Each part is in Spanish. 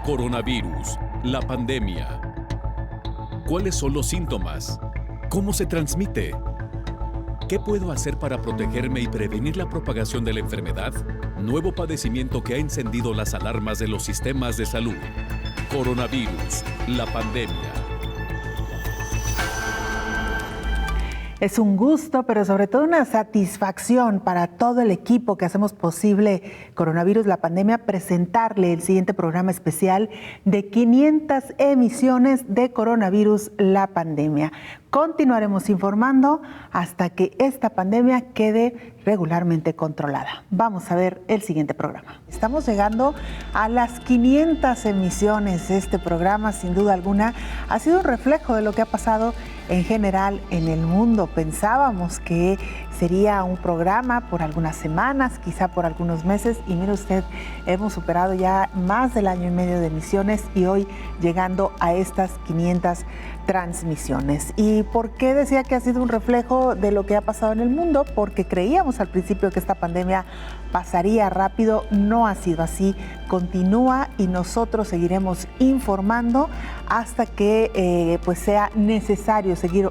Coronavirus, la pandemia. ¿Cuáles son los síntomas? ¿Cómo se transmite? ¿Qué puedo hacer para protegerme y prevenir la propagación de la enfermedad? Nuevo padecimiento que ha encendido las alarmas de los sistemas de salud. Coronavirus, la pandemia. Es un gusto, pero sobre todo una satisfacción para todo el equipo que hacemos posible Coronavirus, la pandemia, presentarle el siguiente programa especial de 500 emisiones de Coronavirus, la pandemia. Continuaremos informando hasta que esta pandemia quede regularmente controlada. Vamos a ver el siguiente programa. Estamos llegando a las 500 emisiones. Este programa, sin duda alguna, ha sido un reflejo de lo que ha pasado en general en el mundo. Pensábamos que sería un programa por algunas semanas, quizá por algunos meses, y mire usted, hemos superado ya más del año y medio de emisiones y hoy llegando a estas 500 transmisiones. ¿Y por qué decía que ha sido un reflejo de lo que ha pasado en el mundo? Porque creíamos al principio que esta pandemia pasaría rápido. No ha sido así, continúa y nosotros seguiremos informando hasta que pues sea necesario seguir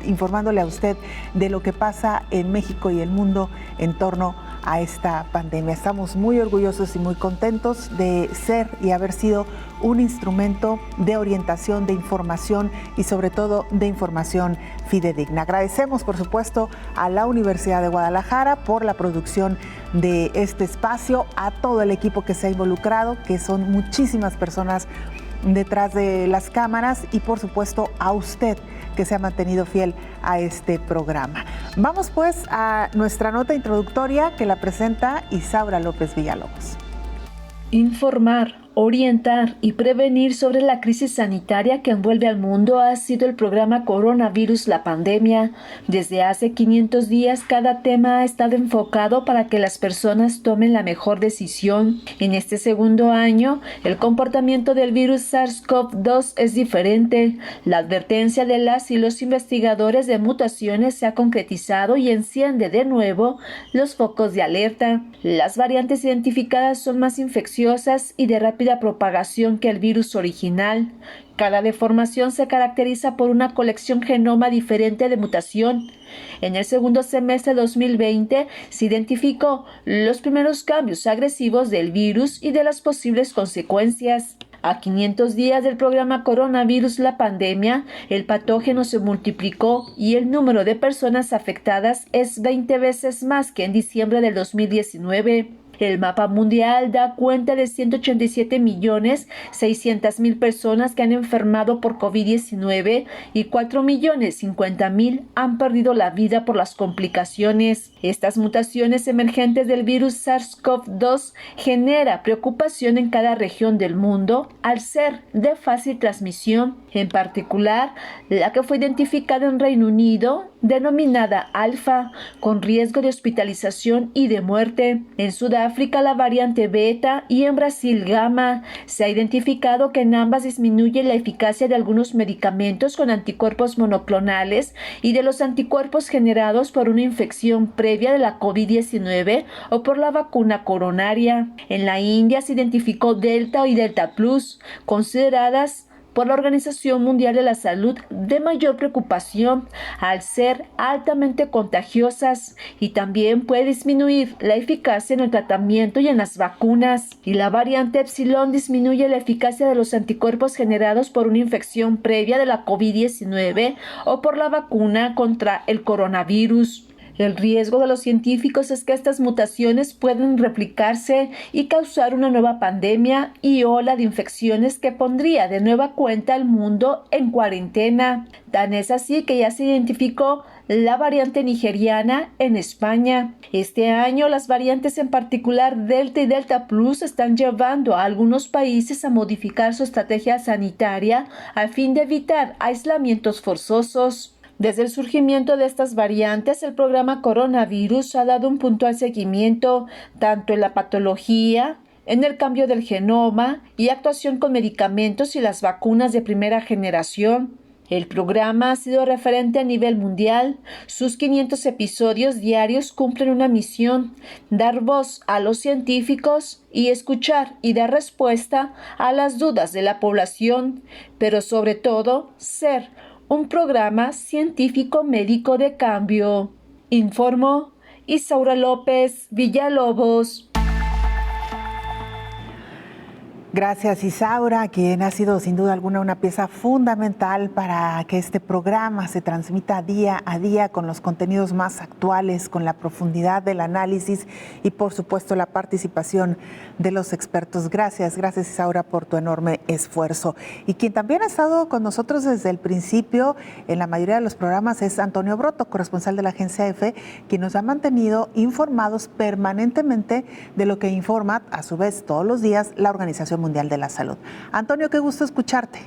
informándole a usted de lo que pasa en México y el mundo en torno a esta pandemia. Estamos muy orgullosos y muy contentos de ser y haber sido un instrumento de orientación, de información y sobre todo de información fidedigna. Agradecemos, por supuesto, a la Universidad de Guadalajara por la producción de este espacio, a todo el equipo que se ha involucrado, que son muchísimas personas detrás de las cámaras, y por supuesto a usted que se ha mantenido fiel a este programa. Vamos pues a nuestra nota introductoria que la presenta Isaura López Villalobos. Informar, orientar y prevenir sobre la crisis sanitaria que envuelve al mundo ha sido el programa Coronavirus, la pandemia. Desde hace 500 días, cada tema ha estado enfocado para que las personas tomen la mejor decisión. En este segundo año, el comportamiento del virus SARS-CoV-2 es diferente. La advertencia de las y los investigadores de mutaciones se ha concretizado y enciende de nuevo los focos de alerta. Las variantes identificadas son más infecciosas y de rápida propagación que el virus original. Cada deformación se caracteriza por una colección genoma diferente de mutación. En el segundo semestre de 2020 se identificó los primeros cambios agresivos del virus y de las posibles consecuencias. A 500 días del programa Coronavirus, la pandemia, el patógeno se multiplicó y el número de personas afectadas es 20 veces más que en diciembre del 2019. El mapa mundial da cuenta de 187.600.000 personas que han enfermado por COVID-19 y 4.050.000 han perdido la vida por las complicaciones. Estas mutaciones emergentes del virus SARS-CoV-2 genera preocupación en cada región del mundo al ser de fácil transmisión, en particular la que fue identificada en Reino Unido, denominada alfa, con riesgo de hospitalización y de muerte. En Sudáfrica la variante beta y en Brasil gamma. Se ha identificado que en ambas disminuye la eficacia de algunos medicamentos con anticuerpos monoclonales y de los anticuerpos generados por una infección previa de la COVID-19 o por la vacuna coronaria. En la India se identificó Delta y Delta Plus, consideradas por la Organización Mundial de la Salud de mayor preocupación al ser altamente contagiosas, y también puede disminuir la eficacia en el tratamiento y en las vacunas. Y la variante Epsilon disminuye la eficacia de los anticuerpos generados por una infección previa de la COVID-19 o por la vacuna contra el coronavirus. El riesgo de los científicos es que estas mutaciones pueden replicarse y causar una nueva pandemia y ola de infecciones que pondría de nueva cuenta al mundo en cuarentena. Tan es así que ya se identificó la variante nigeriana en España. Este año las variantes, en particular Delta y Delta Plus, están llevando a algunos países a modificar su estrategia sanitaria a fin de evitar aislamientos forzosos. Desde el surgimiento de estas variantes, el programa Coronavirus ha dado un puntual seguimiento tanto en la patología, en el cambio del genoma y actuación con medicamentos y las vacunas de primera generación. El programa ha sido referente a nivel mundial. Sus 500 episodios diarios cumplen una misión: dar voz a los científicos y escuchar y dar respuesta a las dudas de la población, pero sobre todo ser un programa científico médico de cambio. Informó Isaura López Villalobos. Gracias, Isaura, quien ha sido sin duda alguna una pieza fundamental para que este programa se transmita día a día con los contenidos más actuales, con la profundidad del análisis y, por supuesto, la participación de los expertos. Gracias, Isaura, por tu enorme esfuerzo. Y quien también ha estado con nosotros desde el principio en la mayoría de los programas es Antonio Broto, corresponsal de la Agencia EFE, quien nos ha mantenido informados permanentemente de lo que informa, a su vez, todos los días la Organización Mundial de la Salud. Antonio, qué gusto escucharte.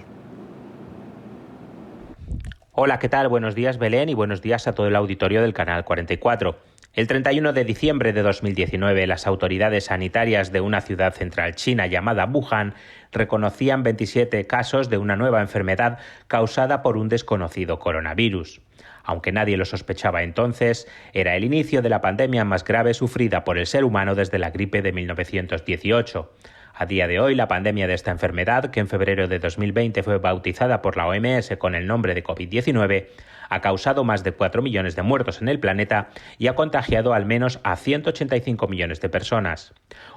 Hola, ¿qué tal? Buenos días, Belén, y buenos días a todo el auditorio del Canal 44. El 31 de diciembre de 2019, las autoridades sanitarias de una ciudad central china llamada Wuhan reconocían 27 casos de una nueva enfermedad causada por un desconocido coronavirus. Aunque nadie lo sospechaba entonces, era el inicio de la pandemia más grave sufrida por el ser humano desde la gripe de 1918. A día de hoy, la pandemia de esta enfermedad, que en febrero de 2020 fue bautizada por la OMS con el nombre de COVID-19, ha causado más de 4 millones de muertos en el planeta y ha contagiado al menos a 185 millones de personas.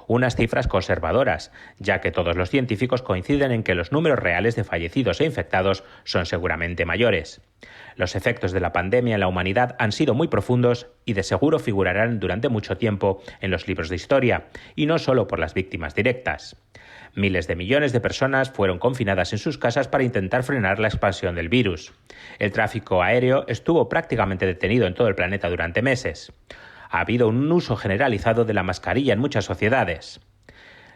Unas cifras conservadoras, ya que todos los científicos coinciden en que los números reales de fallecidos e infectados son seguramente mayores. Los efectos de la pandemia en la humanidad han sido muy profundos y de seguro figurarán durante mucho tiempo en los libros de historia, y no solo por las víctimas directas. Miles de millones de personas fueron confinadas en sus casas para intentar frenar la expansión del virus. El tráfico aéreo estuvo prácticamente detenido en todo el planeta durante meses. Ha habido un uso generalizado de la mascarilla en muchas sociedades.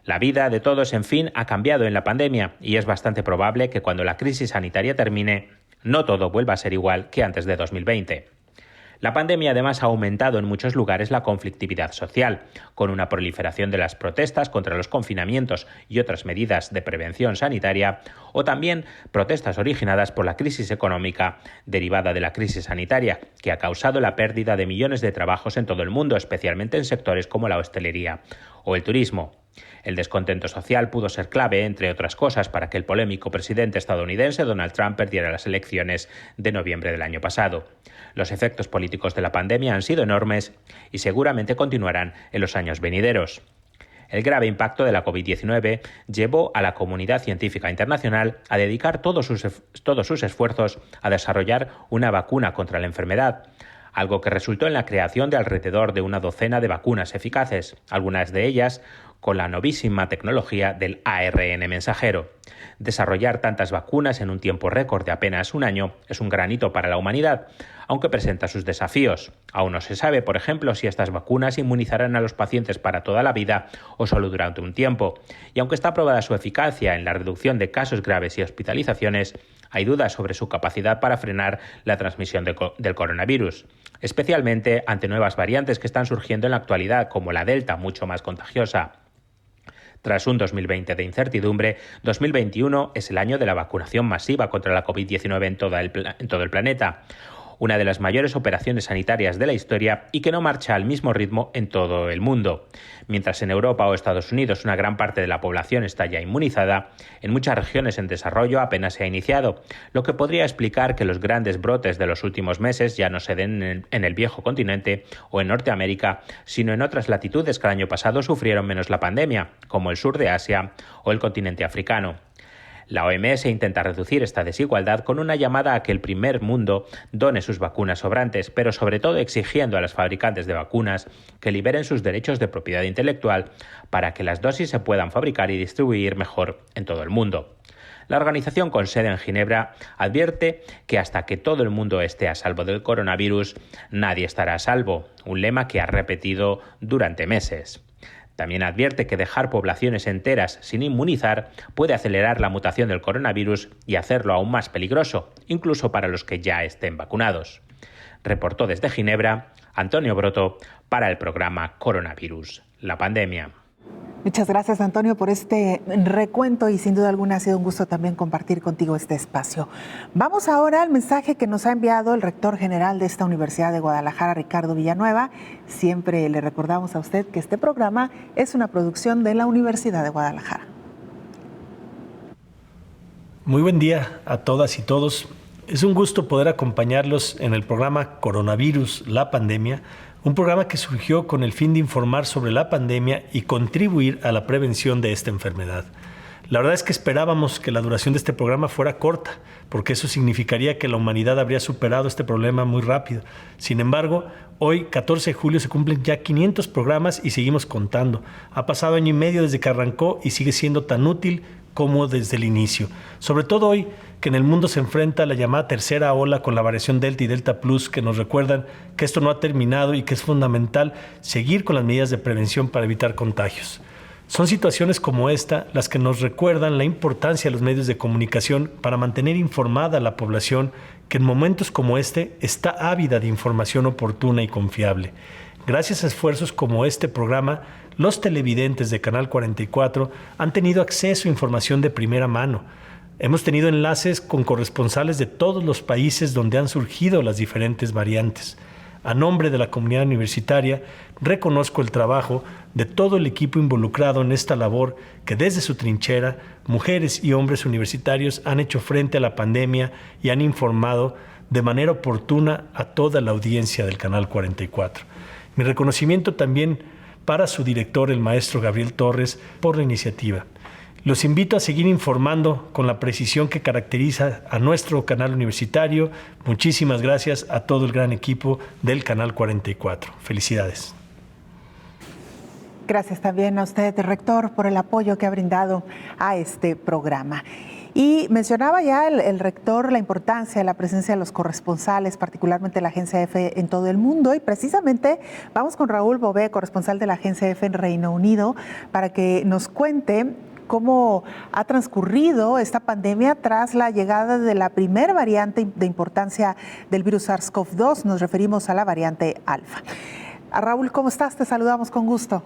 La vida de todos, en fin, ha cambiado en la pandemia y es bastante probable que cuando la crisis sanitaria termine, no todo vuelva a ser igual que antes de 2020. La pandemia además ha aumentado en muchos lugares la conflictividad social, con una proliferación de las protestas contra los confinamientos y otras medidas de prevención sanitaria, o también protestas originadas por la crisis económica derivada de la crisis sanitaria, que ha causado la pérdida de millones de trabajos en todo el mundo, especialmente en sectores como la hostelería o el turismo. El descontento social pudo ser clave, entre otras cosas, para que el polémico presidente estadounidense Donald Trump perdiera las elecciones de noviembre del año pasado. Los efectos políticos de la pandemia han sido enormes y seguramente continuarán en los años venideros. El grave impacto de la COVID-19 llevó a la comunidad científica internacional a dedicar todos sus esfuerzos a desarrollar una vacuna contra la enfermedad, algo que resultó en la creación de alrededor de una docena de vacunas eficaces, algunas de ellas con la novísima tecnología del ARN mensajero. Desarrollar tantas vacunas en un tiempo récord de apenas un año es un gran hito para la humanidad, aunque presenta sus desafíos. Aún no se sabe, por ejemplo, si estas vacunas inmunizarán a los pacientes para toda la vida o solo durante un tiempo. Y aunque está probada su eficacia en la reducción de casos graves y hospitalizaciones, hay dudas sobre su capacidad para frenar la transmisión del coronavirus, especialmente ante nuevas variantes que están surgiendo en la actualidad, como la Delta, mucho más contagiosa. Tras un 2020 de incertidumbre, 2021 es el año de la vacunación masiva contra la COVID-19 en todo el planeta, una de las mayores operaciones sanitarias de la historia y que no marcha al mismo ritmo en todo el mundo. Mientras en Europa o Estados Unidos una gran parte de la población está ya inmunizada, en muchas regiones en desarrollo apenas se ha iniciado, lo que podría explicar que los grandes brotes de los últimos meses ya no se den en el viejo continente o en Norteamérica, sino en otras latitudes que el año pasado sufrieron menos la pandemia, como el sur de Asia o el continente africano. La OMS intenta reducir esta desigualdad con una llamada a que el primer mundo done sus vacunas sobrantes, pero sobre todo exigiendo a los fabricantes de vacunas que liberen sus derechos de propiedad intelectual para que las dosis se puedan fabricar y distribuir mejor en todo el mundo. La organización con sede en Ginebra advierte que hasta que todo el mundo esté a salvo del coronavirus, nadie estará a salvo, un lema que ha repetido durante meses. También advierte que dejar poblaciones enteras sin inmunizar puede acelerar la mutación del coronavirus y hacerlo aún más peligroso, incluso para los que ya estén vacunados. Reportó desde Ginebra Antonio Broto para el programa Coronavirus, la pandemia. Muchas gracias, Antonio, por este recuento y sin duda alguna ha sido un gusto también compartir contigo este espacio. Vamos ahora al mensaje que nos ha enviado el rector general de esta Universidad de Guadalajara, Ricardo Villanueva. Siempre le recordamos a usted que este programa es una producción de la Universidad de Guadalajara. Muy buen día a todas y todos. Es un gusto poder acompañarlos en el programa Coronavirus, la pandemia, un programa que surgió con el fin de informar sobre la pandemia y contribuir a la prevención de esta enfermedad. La verdad es que esperábamos que la duración de este programa fuera corta, porque eso significaría que la humanidad habría superado este problema muy rápido. Sin embargo, hoy, 14 de julio, se cumplen ya 500 programas y seguimos contando. Ha pasado año y medio desde que arrancó y sigue siendo tan útil como desde el inicio. Sobre todo hoy, que en el mundo se enfrenta la llamada tercera ola con la variación Delta y Delta Plus, que nos recuerdan que esto no ha terminado y que es fundamental seguir con las medidas de prevención para evitar contagios. Son situaciones como esta las que nos recuerdan la importancia de los medios de comunicación para mantener informada a la población que en momentos como este está ávida de información oportuna y confiable. Gracias a esfuerzos como este programa, los televidentes de Canal 44 han tenido acceso a información de primera mano. Hemos tenido enlaces con corresponsales de todos los países donde han surgido las diferentes variantes. A nombre de la comunidad universitaria, reconozco el trabajo de todo el equipo involucrado en esta labor que desde su trinchera, mujeres y hombres universitarios han hecho frente a la pandemia y han informado de manera oportuna a toda la audiencia del Canal 44. Mi reconocimiento también para su director, el maestro Gabriel Torres, por la iniciativa. Los invito a seguir informando con la precisión que caracteriza a nuestro canal universitario. Muchísimas gracias a todo el gran equipo del Canal 44. Felicidades. Gracias también a usted, rector, por el apoyo que ha brindado a este programa. Y mencionaba ya el rector la importancia de la presencia de los corresponsales, particularmente la Agencia EFE en todo el mundo. Y precisamente vamos con Raúl Bové, corresponsal de la Agencia EFE en Reino Unido, para que nos cuente cómo ha transcurrido esta pandemia tras la llegada de la primer variante de importancia del virus SARS-CoV-2. Nos referimos a la variante Alfa. Raúl, ¿cómo estás? Te saludamos con gusto.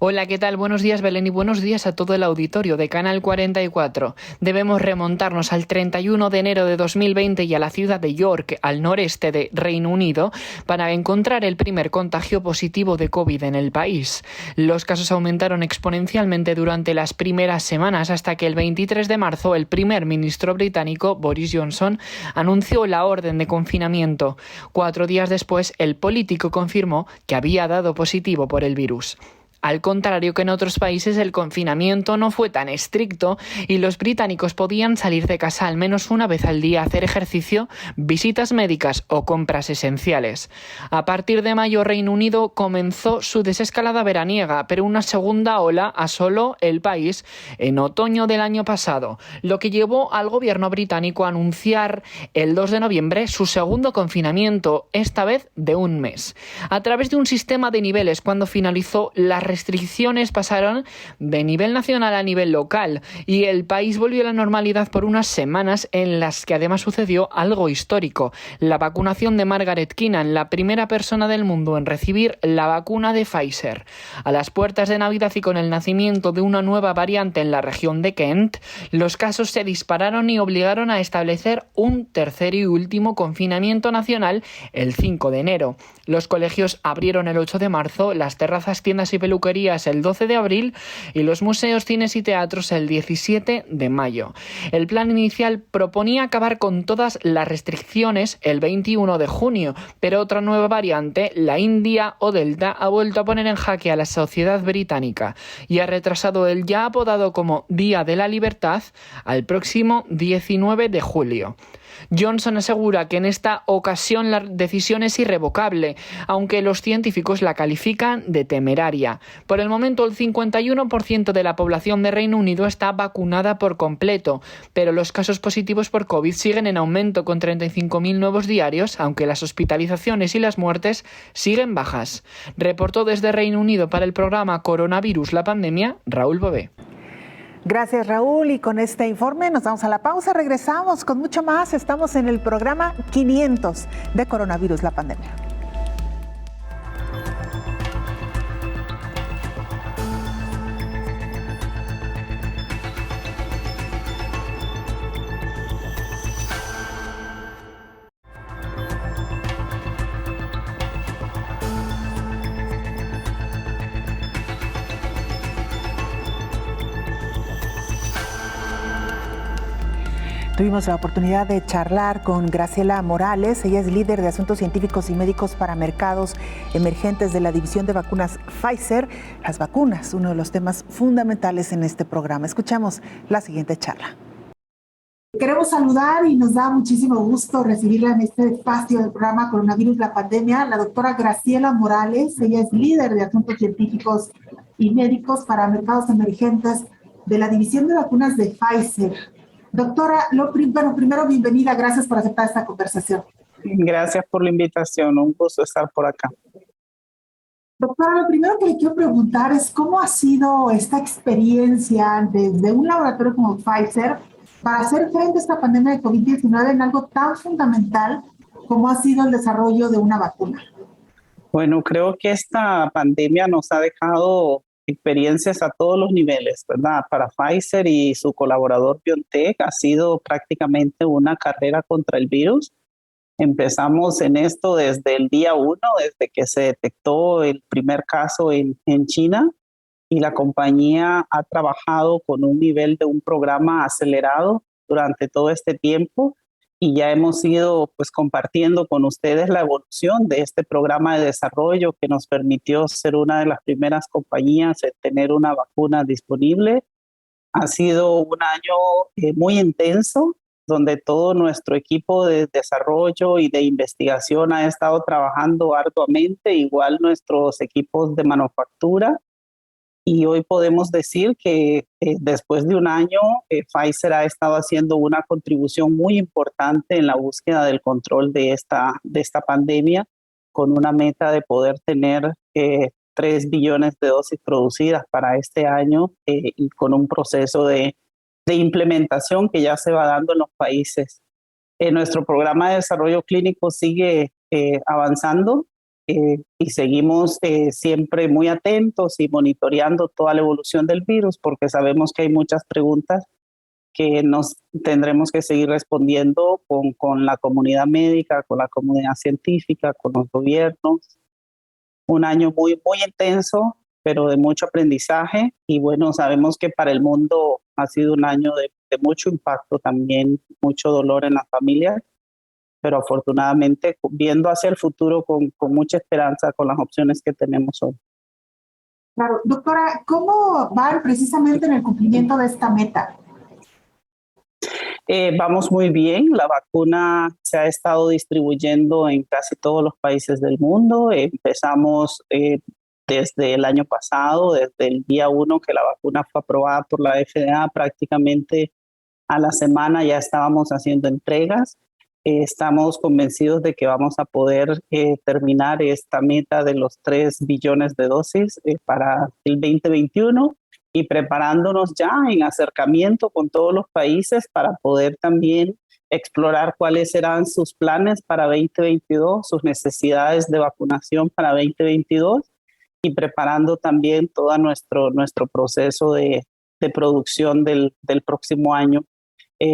Hola, ¿qué tal? Buenos días, Belén, y buenos días a todo el auditorio de Canal 44. Debemos remontarnos al 31 de enero de 2020 y a la ciudad de York, al noreste de Reino Unido, para encontrar el primer contagio positivo de COVID en el país. Los casos aumentaron exponencialmente durante las primeras semanas hasta que el 23 de marzo el primer ministro británico, Boris Johnson, anunció la orden de confinamiento. 4 días después, el político confirmó que había dado positivo por el virus. Al contrario que en otros países, el confinamiento no fue tan estricto y los británicos podían salir de casa al menos una vez al día a hacer ejercicio, visitas médicas o compras esenciales. A partir de mayo, Reino Unido comenzó su desescalada veraniega, pero una segunda ola asoló el país en otoño del año pasado, lo que llevó al gobierno británico a anunciar el 2 de noviembre su segundo confinamiento, esta vez de un mes. A través de un sistema de niveles, cuando finalizó las restricciones pasaron de nivel nacional a nivel local y el país volvió a la normalidad por unas semanas en las que además sucedió algo histórico: la vacunación de Margaret Keenan, la primera persona del mundo en recibir la vacuna de Pfizer. A las puertas de Navidad y con el nacimiento de una nueva variante en la región de Kent, los casos se dispararon y obligaron a establecer un tercer y último confinamiento nacional el 5 de enero. Los colegios abrieron el 8 de marzo, las terrazas, tiendas y peluquerías el 12 de abril y los museos, cines y teatros el 17 de mayo. El plan inicial proponía acabar con todas las restricciones el 21 de junio, pero otra nueva variante, la India o Delta, ha vuelto a poner en jaque a la sociedad británica y ha retrasado el ya apodado como Día de la Libertad al próximo 19 de julio. Johnson asegura que en esta ocasión la decisión es irrevocable, aunque los científicos la califican de temeraria. Por el momento, el 51% de la población de Reino Unido está vacunada por completo, pero los casos positivos por COVID siguen en aumento, con 35.000 nuevos diarios, aunque las hospitalizaciones y las muertes siguen bajas. Reportó desde Reino Unido para el programa Coronavirus, la pandemia, Raúl Bové. Gracias, Raúl, y con este informe nos vamos a la pausa, regresamos con mucho más. Estamos en el programa 500 de Coronavirus, la pandemia. Tuvimos la oportunidad de charlar con Graciela Morales. Ella es líder de Asuntos Científicos y Médicos para Mercados Emergentes de la División de Vacunas Pfizer. Las vacunas, uno de los temas fundamentales en este programa. Escuchamos la siguiente charla. Queremos saludar y nos da muchísimo gusto recibirla en este espacio del programa Coronavirus, la pandemia, la doctora Graciela Morales. Ella es líder de Asuntos Científicos y Médicos para Mercados Emergentes de la División de Vacunas de Pfizer. Doctora, primero bienvenida, gracias por aceptar esta conversación. Gracias por la invitación, un gusto estar por acá. Doctora, lo primero que le quiero preguntar es cómo ha sido esta experiencia desde un laboratorio como Pfizer para hacer frente a esta pandemia de COVID-19 en algo tan fundamental como ha sido el desarrollo de una vacuna. Bueno, creo que esta pandemia nos ha dejado experiencias a todos los niveles, ¿verdad? Para Pfizer y su colaborador BioNTech ha sido prácticamente una carrera contra el virus. Empezamos en esto desde el día 1, desde que se detectó el primer caso en China, y la compañía ha trabajado con un nivel de un programa acelerado durante todo este tiempo, y ya hemos ido pues compartiendo con ustedes la evolución de este programa de desarrollo que nos permitió ser una de las primeras compañías en tener una vacuna disponible. Ha sido un año muy intenso, donde todo nuestro equipo de desarrollo y de investigación ha estado trabajando arduamente, igual nuestros equipos de manufactura. Y hoy podemos decir que después de un año, Pfizer ha estado haciendo una contribución muy importante en la búsqueda del control de esta pandemia, con una meta de poder tener 3 billones de dosis producidas para este año y con un proceso de implementación que ya se va dando en los países. Nuestro programa de desarrollo clínico sigue avanzando. Y seguimos siempre muy atentos y monitoreando toda la evolución del virus, porque sabemos que hay muchas preguntas que nos tendremos que seguir respondiendo con la comunidad médica, con la comunidad científica, con los gobiernos. Un año muy, muy intenso, pero de mucho aprendizaje. Y bueno, sabemos que para el mundo ha sido un año de mucho impacto también, mucho dolor en las familias, pero afortunadamente viendo hacia el futuro con mucha esperanza con las opciones que tenemos hoy. Claro, doctora, ¿cómo van precisamente en el cumplimiento de esta meta? Vamos muy bien, la vacuna se ha estado distribuyendo en casi todos los países del mundo. Empezamos desde el año pasado, desde el día 1 que la vacuna fue aprobada por la FDA, prácticamente a la semana ya estábamos haciendo entregas. Estamos convencidos de que vamos a poder terminar esta meta de los 3 billones de dosis para el 2021 y preparándonos ya en acercamiento con todos los países para poder también explorar cuáles serán sus planes para 2022, sus necesidades de vacunación para 2022 y preparando también todo nuestro proceso de producción del próximo año.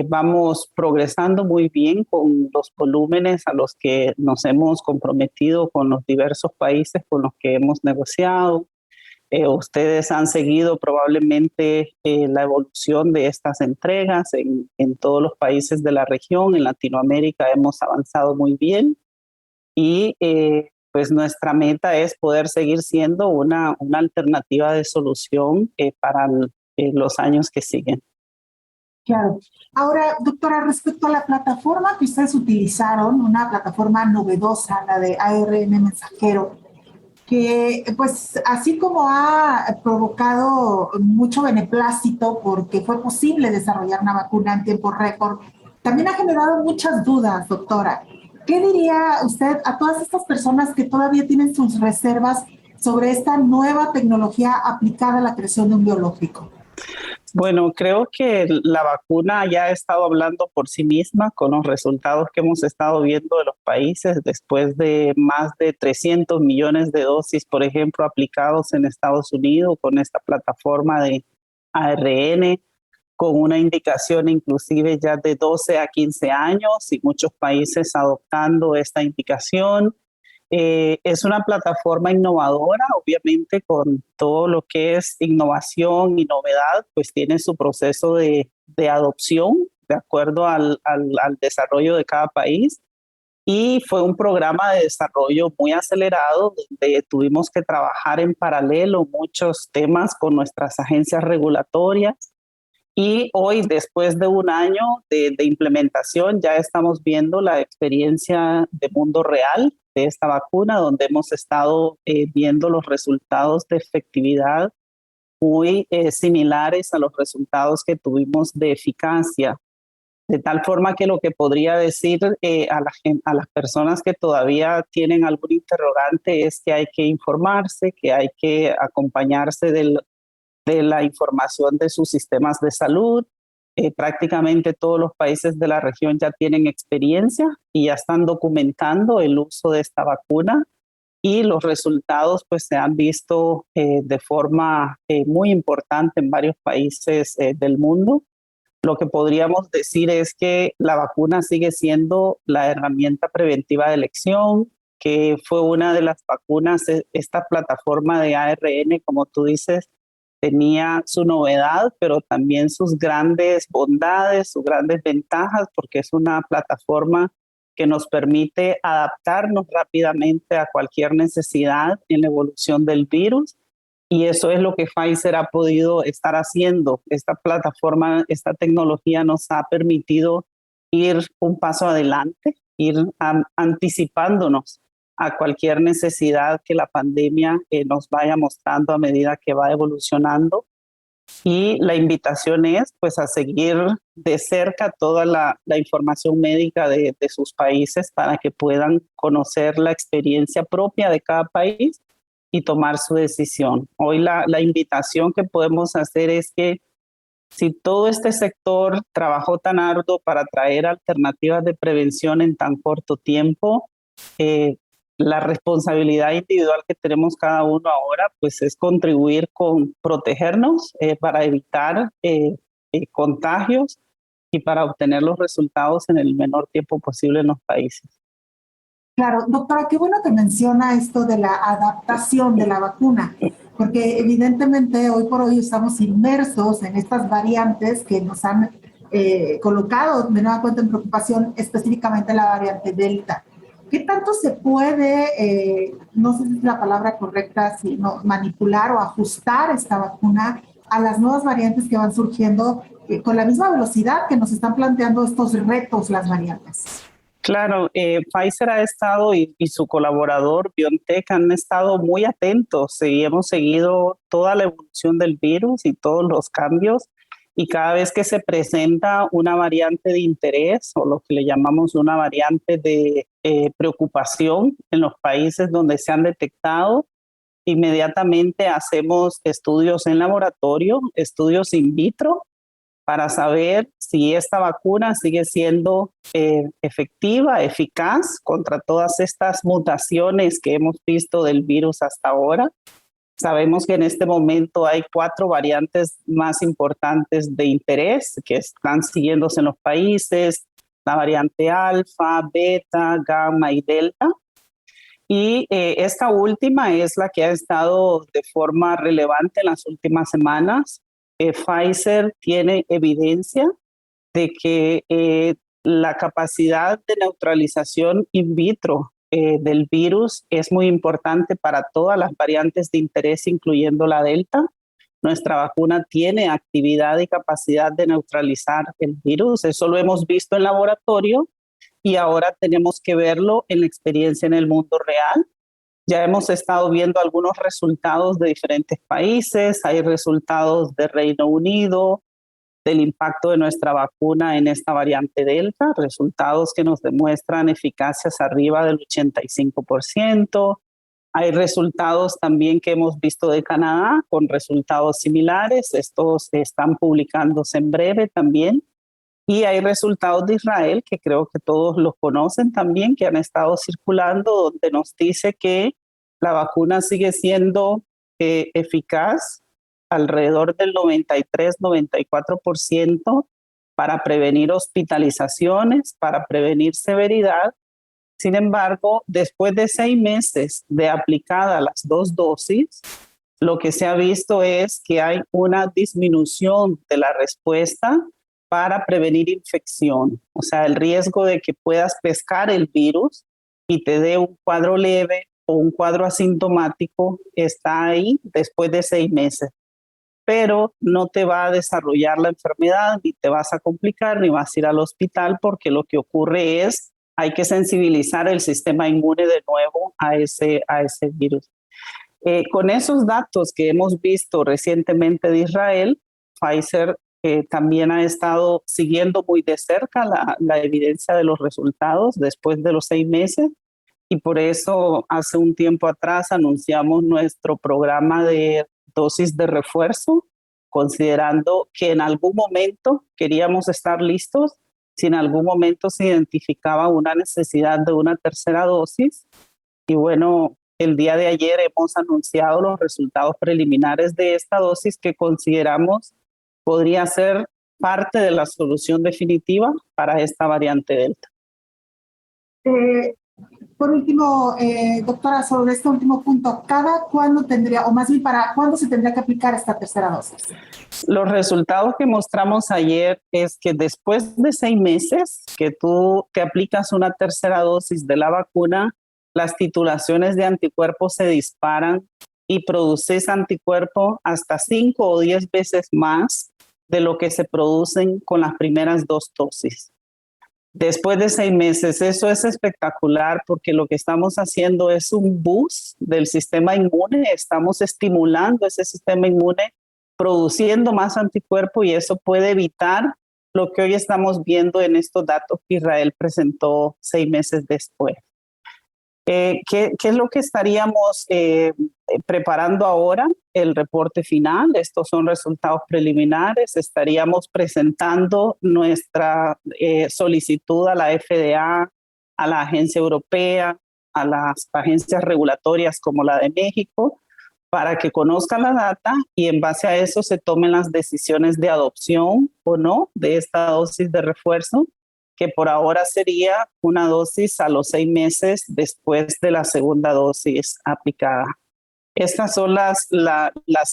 Vamos progresando muy bien con los volúmenes a los que nos hemos comprometido con los diversos países con los que hemos negociado. Ustedes han seguido probablemente la evolución de estas entregas en todos los países de la región. En Latinoamérica hemos avanzado muy bien y pues nuestra meta es poder seguir siendo una alternativa de solución para los años que siguen. Claro. Ahora, doctora, respecto a la plataforma que ustedes utilizaron, una plataforma novedosa, la de ARN mensajero, que pues así como ha provocado mucho beneplácito porque fue posible desarrollar una vacuna en tiempo récord, también ha generado muchas dudas, doctora. ¿Qué diría usted a todas estas personas que todavía tienen sus reservas sobre esta nueva tecnología aplicada a la creación de un biológico? Bueno, creo que la vacuna ya ha estado hablando por sí misma con los resultados que hemos estado viendo de los países después de más de 300 millones de dosis, por ejemplo, aplicados en Estados Unidos con esta plataforma de ARN, con una indicación inclusive ya de 12 a 15 años y muchos países adoptando esta indicación. Es una plataforma innovadora, obviamente con todo lo que es innovación y novedad, pues tiene su proceso de adopción de acuerdo al desarrollo de cada país. Y fue un programa de desarrollo muy acelerado, donde tuvimos que trabajar en paralelo muchos temas con nuestras agencias regulatorias. Y hoy, después de un año de implementación, ya estamos viendo la experiencia de mundo real de esta vacuna, donde hemos estado viendo los resultados de efectividad muy similares a los resultados que tuvimos de eficacia. De tal forma que lo que podría decir a las personas que todavía tienen algún interrogante es que hay que informarse, que hay que acompañarse de la información de sus sistemas de salud. Prácticamente todos los países de la región ya tienen experiencia y ya están documentando el uso de esta vacuna, y los resultados pues se han visto de forma muy importante en varios países del mundo. Lo que podríamos decir es que la vacuna sigue siendo la herramienta preventiva de elección, que fue una de las vacunas. Esta plataforma de ARN, como tú dices, tenía su novedad, pero también sus grandes bondades, sus grandes ventajas, porque es una plataforma que nos permite adaptarnos rápidamente a cualquier necesidad en la evolución del virus. Y eso es lo que Pfizer ha podido estar haciendo. Esta plataforma, esta tecnología nos ha permitido ir un paso adelante, ir anticipándonos a cualquier necesidad que la pandemia nos vaya mostrando a medida que va evolucionando. Y la invitación es pues a seguir de cerca toda la información médica de sus países para que puedan conocer la experiencia propia de cada país y tomar su decisión. Hoy la invitación que podemos hacer es que si todo este sector trabajó tan arduo para traer alternativas de prevención en tan corto tiempo, la responsabilidad individual que tenemos cada uno ahora pues es contribuir con protegernos para evitar contagios y para obtener los resultados en el menor tiempo posible en los países. Claro, doctora, qué bueno que menciona esto de la adaptación de la vacuna, porque evidentemente hoy por hoy estamos inmersos en estas variantes que nos han colocado de nueva cuenta en preocupación, específicamente la variante Delta. ¿Qué tanto se puede, no sé si es la palabra correcta, sino manipular o ajustar esta vacuna a las nuevas variantes que van surgiendo con la misma velocidad que nos están planteando estos retos las variantes? Claro, Pfizer ha estado y su colaborador BioNTech han estado muy atentos y hemos seguido toda la evolución del virus y todos los cambios, y cada vez que se presenta una variante de interés o lo que le llamamos una variante de preocupación en los países donde se han detectado, inmediatamente hacemos estudios en laboratorio, estudios in vitro, para saber si esta vacuna sigue siendo efectiva, eficaz contra todas estas mutaciones que hemos visto del virus hasta ahora. Sabemos que en este momento hay 4 variantes más importantes de interés que están siguiéndose en los países: la variante alfa, beta, gamma y delta. Y esta última es la que ha estado de forma relevante en las últimas semanas. Pfizer tiene evidencia de que la capacidad de neutralización in vitro del virus es muy importante para todas las variantes de interés, incluyendo la Delta. Nuestra vacuna tiene actividad y capacidad de neutralizar el virus. Eso lo hemos visto en laboratorio y ahora tenemos que verlo en la experiencia en el mundo real. Ya hemos estado viendo algunos resultados de diferentes países. Hay resultados de Reino Unido, del impacto de nuestra vacuna en esta variante Delta, resultados que nos demuestran eficacias arriba del 85%. Hay resultados también que hemos visto de Canadá con resultados similares. Estos están publicándose en breve también. Y hay resultados de Israel, que creo que todos los conocen también, que han estado circulando, donde nos dice que la vacuna sigue siendo eficaz alrededor del 93-94% para prevenir hospitalizaciones, para prevenir severidad. Sin embargo, después de 6 meses de aplicadas las 2 dosis, lo que se ha visto es que hay una disminución de la respuesta para prevenir infección. O sea, el riesgo de que puedas pescar el virus y te dé un cuadro leve o un cuadro asintomático está ahí después de 6 meses. Pero no te va a desarrollar la enfermedad, ni te vas a complicar, ni vas a ir al hospital, porque lo que ocurre es hay que sensibilizar el sistema inmune de nuevo a ese virus. Con esos datos que hemos visto recientemente de Israel, Pfizer también ha estado siguiendo muy de cerca la evidencia de los resultados después de los 6 meses, y por eso hace un tiempo atrás anunciamos nuestro programa de dosis de refuerzo, considerando que en algún momento queríamos estar listos si en algún momento se identificaba una necesidad de una tercera dosis. Y bueno, el día de ayer hemos anunciado los resultados preliminares de esta dosis que consideramos podría ser parte de la solución definitiva para esta variante Delta. Por último, doctora, sobre este último punto, ¿cada cuándo tendría, o más bien para cuándo se tendría que aplicar esta tercera dosis? Los resultados que mostramos ayer es que después de 6 meses que tú te aplicas una tercera dosis de la vacuna, las titulaciones de anticuerpos se disparan y produces anticuerpos hasta 5 o 10 veces más de lo que se producen con las primeras 2 dosis. Después de 6 meses, eso es espectacular porque lo que estamos haciendo es un boost del sistema inmune, estamos estimulando ese sistema inmune, produciendo más anticuerpos, y eso puede evitar lo que hoy estamos viendo en estos datos que Israel presentó 6 meses después. ¿Qué es lo que estaríamos preparando ahora? El reporte final. Estos son resultados preliminares. Estaríamos presentando nuestra solicitud a la FDA, a la Agencia Europea, a las agencias regulatorias como la de México, para que conozcan la data y en base a eso se tomen las decisiones de adopción o no de esta dosis de refuerzo, que por ahora sería una dosis a los 6 meses después de la segunda dosis aplicada. Estas son las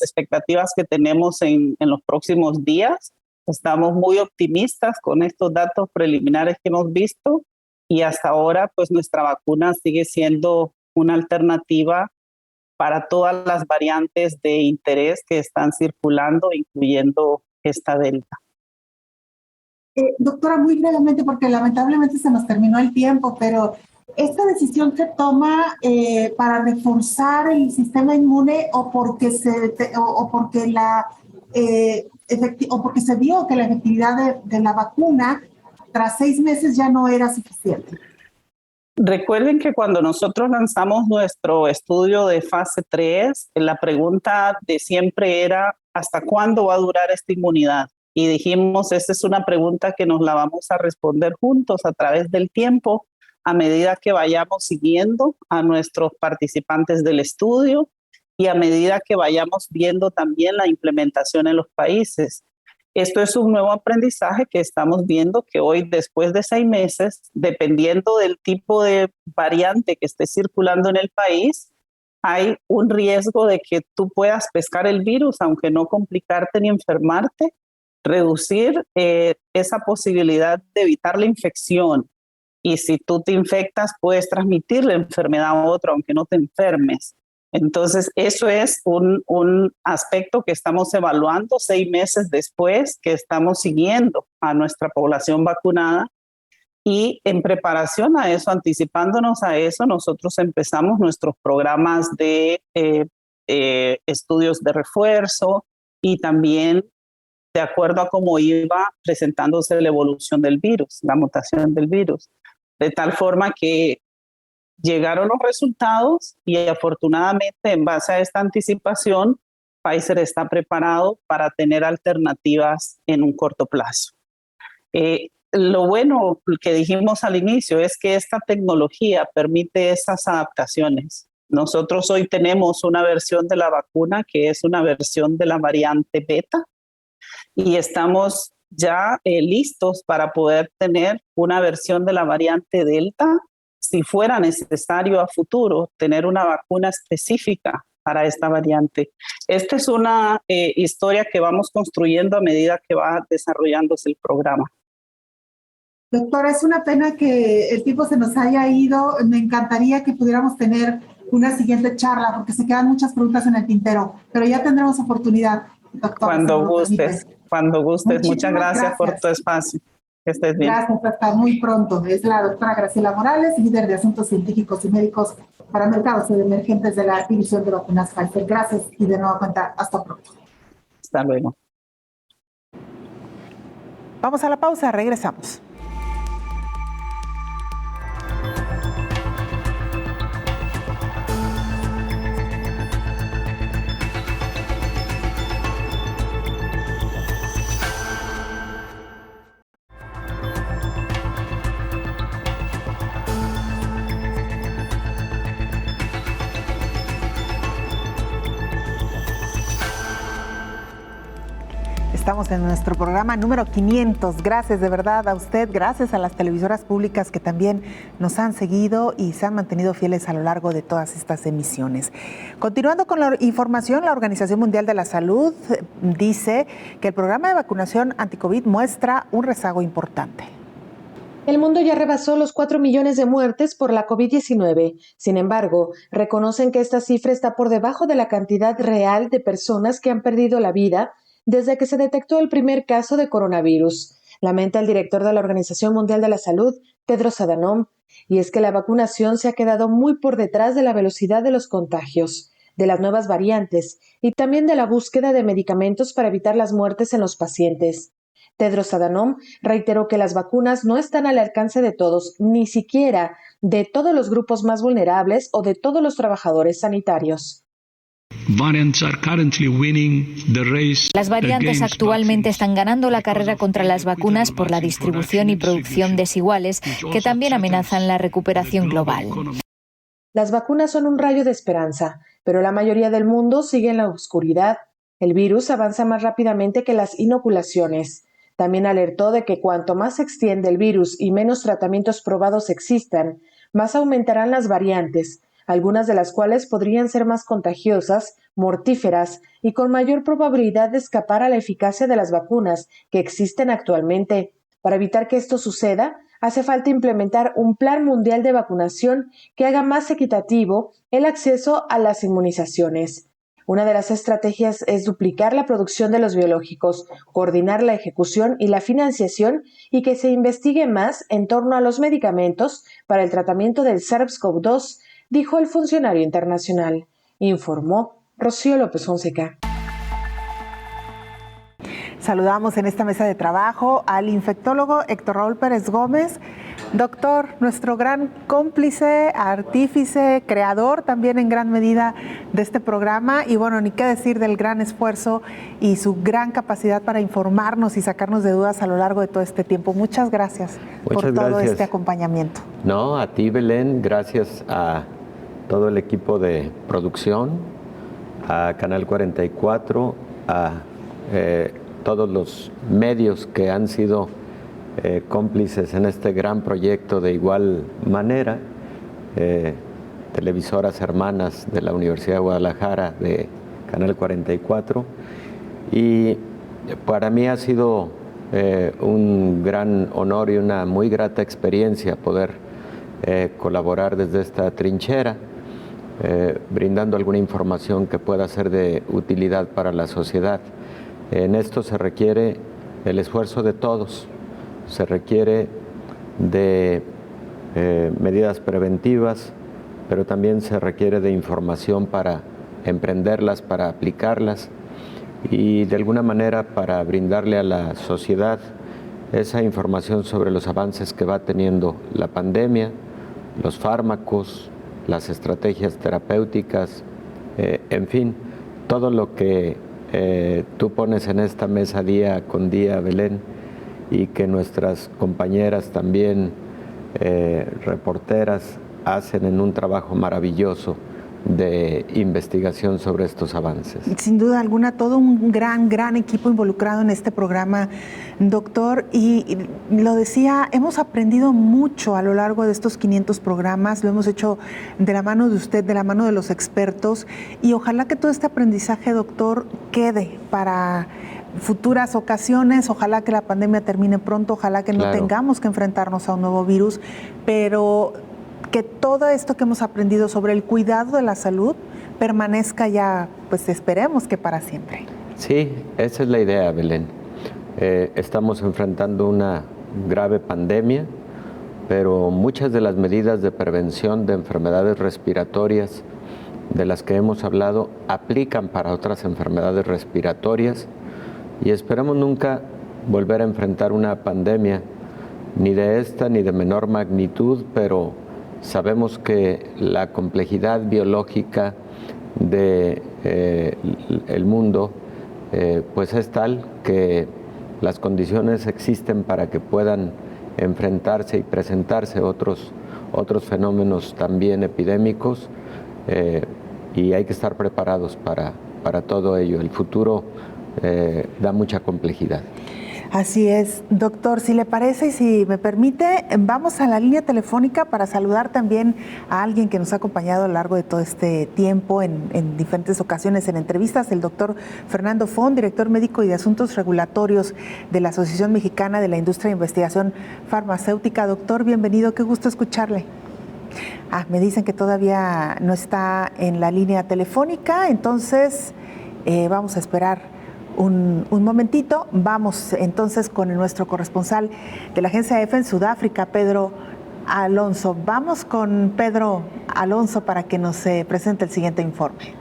expectativas que tenemos en los próximos días. Estamos muy optimistas con estos datos preliminares que hemos visto, y hasta ahora pues nuestra vacuna sigue siendo una alternativa para todas las variantes de interés que están circulando, incluyendo esta Delta. Doctora, muy brevemente, porque lamentablemente se nos terminó el tiempo, pero ¿esta decisión se toma para reforzar el sistema inmune o porque se vio que la efectividad de la vacuna tras 6 meses ya no era suficiente? Recuerden que cuando nosotros lanzamos nuestro estudio de fase 3, la pregunta de siempre era ¿hasta cuándo va a durar esta inmunidad? Y dijimos, esta es una pregunta que nos la vamos a responder juntos a través del tiempo, a medida que vayamos siguiendo a nuestros participantes del estudio y a medida que vayamos viendo también la implementación en los países. Esto es un nuevo aprendizaje que estamos viendo, que hoy, después de 6 meses, dependiendo del tipo de variante que esté circulando en el país, hay un riesgo de que tú puedas pescar el virus, aunque no complicarte ni enfermarte, reducir esa posibilidad de evitar la infección. Y si tú te infectas, puedes transmitir la enfermedad a otro, aunque no te enfermes. Entonces, eso es un aspecto que estamos evaluando 6 meses después que estamos siguiendo a nuestra población vacunada. Y en preparación a eso, anticipándonos a eso, nosotros empezamos nuestros programas de estudios de refuerzo y también de acuerdo a cómo iba presentándose la evolución del virus, la mutación del virus. De tal forma que llegaron los resultados y afortunadamente en base a esta anticipación, Pfizer está preparado para tener alternativas en un corto plazo. Lo bueno que dijimos al inicio es que esta tecnología permite esas adaptaciones. Nosotros hoy tenemos una versión de la vacuna que es una versión de la variante beta y estamos ya listos para poder tener una versión de la variante delta si fuera necesario a futuro tener una vacuna específica para esta variante. Esta es una historia que vamos construyendo a medida que va desarrollándose el programa. Doctora, es una pena que el tiempo se nos haya ido. Me encantaría que pudiéramos tener una siguiente charla porque se quedan muchas preguntas en el tintero, pero ya tendremos oportunidad, doctora. Cuando gustes. Muchas gracias por tu espacio. Que estés bien. Gracias, hasta muy pronto. Es la doctora Graciela Morales, líder de Asuntos Científicos y Médicos para Mercados Emergentes de la División de Vacunas Pfizer. Gracias y de nuevo cuenta, hasta pronto. Hasta luego. Vamos a la pausa, regresamos. Estamos en nuestro programa número 500. Gracias de verdad a usted, gracias a las televisoras públicas que también nos han seguido y se han mantenido fieles a lo largo de todas estas emisiones. Continuando con la información, la Organización Mundial de la Salud dice que el programa de vacunación anti-COVID muestra un rezago importante. El mundo ya rebasó los 4 millones de muertes por la COVID-19. Sin embargo, reconocen que esta cifra está por debajo de la cantidad real de personas que han perdido la vida desde que se detectó el primer caso de coronavirus, lamenta el director de la Organización Mundial de la Salud, Tedros Adhanom, y es que la vacunación se ha quedado muy por detrás de la velocidad de los contagios, de las nuevas variantes y también de la búsqueda de medicamentos para evitar las muertes en los pacientes. Tedros Adhanom reiteró que las vacunas no están al alcance de todos, ni siquiera de todos los grupos más vulnerables o de todos los trabajadores sanitarios. Las variantes actualmente están ganando la carrera contra las vacunas por la distribución y producción desiguales que también amenazan la recuperación global. Las vacunas son un rayo de esperanza, pero la mayoría del mundo sigue en la oscuridad. El virus avanza más rápidamente que las inoculaciones. También alertó de que cuanto más se extiende el virus y menos tratamientos probados existan, más aumentarán las variantes, algunas de las cuales podrían ser más contagiosas, mortíferas y con mayor probabilidad de escapar a la eficacia de las vacunas que existen actualmente. Para evitar que esto suceda, hace falta implementar un plan mundial de vacunación que haga más equitativo el acceso a las inmunizaciones. Una de las estrategias es duplicar la producción de los biológicos, coordinar la ejecución y la financiación y que se investigue más en torno a los medicamentos para el tratamiento del SARS-CoV-2, dijo el funcionario internacional. Informó Rocío López Fonseca. Saludamos en esta mesa de trabajo al infectólogo Héctor Raúl Pérez Gómez. Doctor, nuestro gran cómplice, artífice, creador también en gran medida de este programa y bueno, ni qué decir del gran esfuerzo y su gran capacidad para informarnos y sacarnos de dudas a lo largo de todo este tiempo. Muchas gracias por todo este acompañamiento. No, a ti Belén, gracias a todo el equipo de producción, a Canal 44, a todos los medios que han sido cómplices en este gran proyecto de igual manera, televisoras hermanas de la Universidad de Guadalajara, de Canal 44, y para mí ha sido un gran honor y una muy grata experiencia poder colaborar desde esta trinchera, brindando alguna información que pueda ser de utilidad para la sociedad. En esto se requiere el esfuerzo de todos, se requiere de medidas preventivas, pero también se requiere de información para emprenderlas, para aplicarlas y de alguna manera para brindarle a la sociedad esa información sobre los avances que va teniendo la pandemia, los fármacos, las estrategias terapéuticas, en fin, todo lo que tú pones en esta mesa día con día, Belén, y que nuestras compañeras también reporteras hacen en un trabajo maravilloso de investigación sobre estos avances. Sin duda alguna, todo un gran equipo involucrado en este programa, doctor, y lo decía, hemos aprendido mucho a lo largo de estos 500 programas, lo hemos hecho de la mano de usted, de la mano de los expertos, y ojalá que todo este aprendizaje, doctor, quede para futuras ocasiones, ojalá que la pandemia termine pronto, ojalá que no tengamos que enfrentarnos a un nuevo virus, pero que todo esto que hemos aprendido sobre el cuidado de la salud permanezca ya, pues esperemos que para siempre. Sí, esa es la idea, Belén. Estamos enfrentando una grave pandemia, pero muchas de las medidas de prevención de enfermedades respiratorias de las que hemos hablado aplican para otras enfermedades respiratorias y esperamos nunca volver a enfrentar una pandemia, ni de esta ni de menor magnitud, pero sabemos que la complejidad biológica del mundo pues es tal que las condiciones existen para que puedan enfrentarse y presentarse otros fenómenos también epidémicos y hay que estar preparados para todo ello. El futuro da mucha complejidad. Así es, doctor, si le parece y si me permite, vamos a la línea telefónica para saludar también a alguien que nos ha acompañado a lo largo de todo este tiempo en diferentes ocasiones en entrevistas, el doctor Fernando Font, director médico y de asuntos regulatorios de la Asociación Mexicana de la Industria de Investigación Farmacéutica. Doctor, bienvenido, qué gusto escucharle. Me dicen que todavía no está en la línea telefónica, entonces vamos a esperar un momentito. Vamos entonces con nuestro corresponsal de la agencia EFE en Sudáfrica, Pedro Alonso. Vamos con Pedro Alonso para que nos presente el siguiente informe.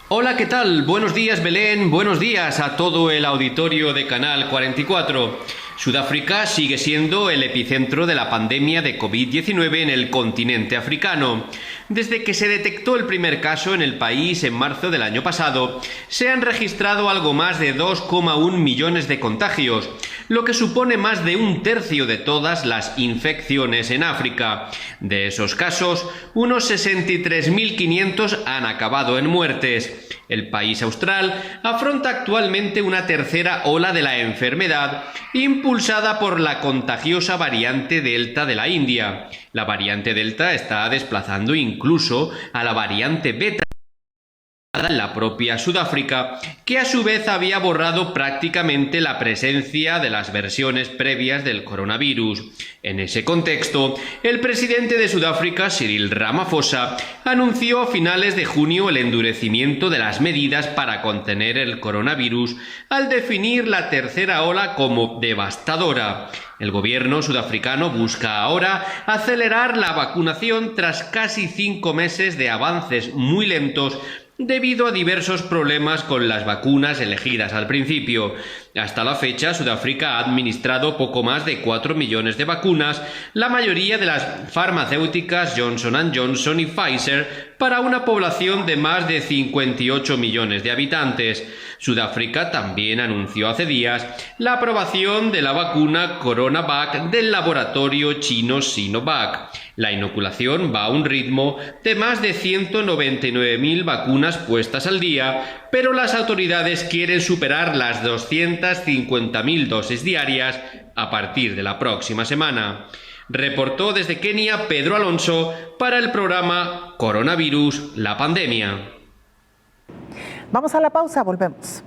Hola, ¿qué tal? Buenos días, Belén. Buenos días a todo el auditorio de Canal 44. Sudáfrica sigue siendo el epicentro de la pandemia de COVID-19 en el continente africano. Desde que se detectó el primer caso en el país en marzo del año pasado, se han registrado algo más de 2,1 millones de contagios, lo que supone más de un tercio de todas las infecciones en África. De esos casos, unos 63.500 han acabado en muertes. El país austral afronta actualmente una tercera ola de la enfermedad, impulsada por la contagiosa variante Delta de la India. La variante Delta está desplazando incluso a la variante Beta en la propia Sudáfrica, que a su vez había borrado prácticamente la presencia de las versiones previas del coronavirus. En ese contexto, el presidente de Sudáfrica, Cyril Ramaphosa, anunció a finales de junio el endurecimiento de las medidas para contener el coronavirus, al definir la tercera ola como devastadora. El gobierno sudafricano busca ahora acelerar la vacunación tras casi 5 meses de avances muy lentos debido a diversos problemas con las vacunas elegidas al principio. Hasta la fecha, Sudáfrica ha administrado poco más de 4 millones de vacunas, la mayoría de las farmacéuticas Johnson & Johnson y Pfizer, para una población de más de 58 millones de habitantes. Sudáfrica también anunció hace días la aprobación de la vacuna CoronaVac del laboratorio chino Sinovac. La inoculación va a un ritmo de más de 199.000 vacunas puestas al día, pero las autoridades quieren superar las 250.000 dosis diarias a partir de la próxima semana. Reportó desde Kenia Pedro Alonso para el programa Coronavirus, la pandemia. Vamos a la pausa, volvemos.